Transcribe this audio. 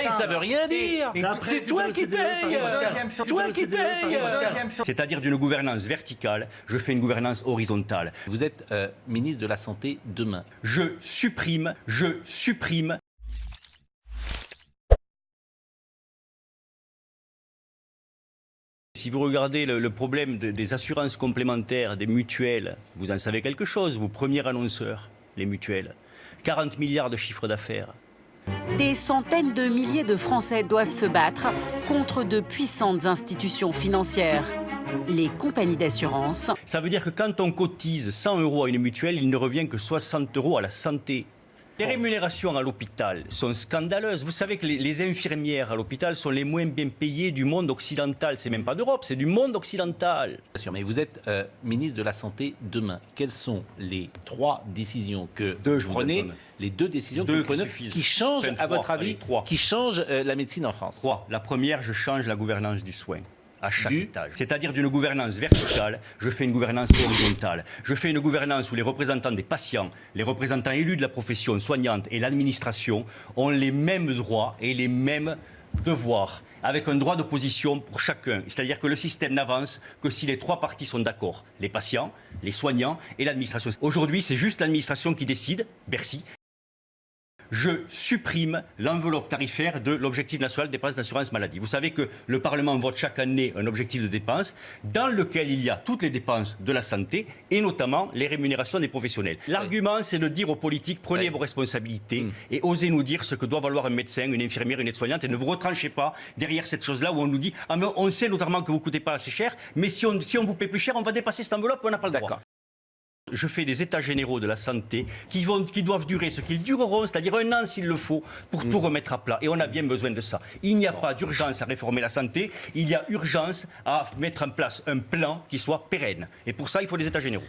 ça veut rien dire. C'est toi qui payes. Toi qui payes. C'est-à-dire d'une gouvernance verticale, je fais une gouvernance horizontale. Vous êtes ministre de la Santé demain. Je supprime. Si vous regardez le problème des assurances complémentaires, des mutuelles, vous en savez quelque chose, vous, premier annonceur, les mutuelles. 40 milliards de chiffre d'affaires. Des centaines de milliers de Français doivent se battre contre de puissantes institutions financières. Les compagnies d'assurance. Ça veut dire que quand on cotise 100 € à une mutuelle, il ne revient que 60 € à la santé. Les rémunérations à l'hôpital sont scandaleuses. Vous savez que les infirmières à l'hôpital sont les moins bien payées du monde occidental. C'est même pas d'Europe, c'est du monde occidental. Bien sûr, mais vous êtes ministre de la Santé demain. Quelles sont les 3 décisions que vous prenez, les 2 décisions que vous prenez qui changent, à votre avis, qui changent la médecine en France? 3. La première, je change la gouvernance du soin. À chaque étage. C'est-à-dire d'une gouvernance verticale, je fais une gouvernance horizontale. Je fais une gouvernance où les représentants des patients, les représentants élus de la profession soignante et l'administration ont les mêmes droits et les mêmes devoirs, avec un droit d'opposition pour chacun. C'est-à-dire que le système n'avance que si les 3 parties sont d'accord. Les patients, les soignants et l'administration. Aujourd'hui, c'est juste l'administration qui décide, Bercy. Je supprime l'enveloppe tarifaire de l'objectif national de dépenses d'assurance maladie. Vous savez que le Parlement vote chaque année un objectif de dépenses dans lequel il y a toutes les dépenses de la santé et notamment les rémunérations des professionnels. L'argument, c'est de dire aux politiques, prenez vos responsabilités et osez nous dire ce que doit valoir un médecin, une infirmière, une aide-soignante et ne vous retranchez pas derrière cette chose-là où on nous dit « Ah mais on sait notamment que vous ne coûtez pas assez cher, mais si on vous paie plus cher, on va dépasser cette enveloppe, on n'a pas le droit. » Je fais des états généraux de la santé qui doivent durer ce qu'ils dureront, c'est-à-dire 1 an s'il le faut, pour tout remettre à plat. Et on a bien besoin de ça. Il n'y a pas d'urgence à réformer la santé, il y a urgence à mettre en place un plan qui soit pérenne. Et pour ça, il faut des états généraux.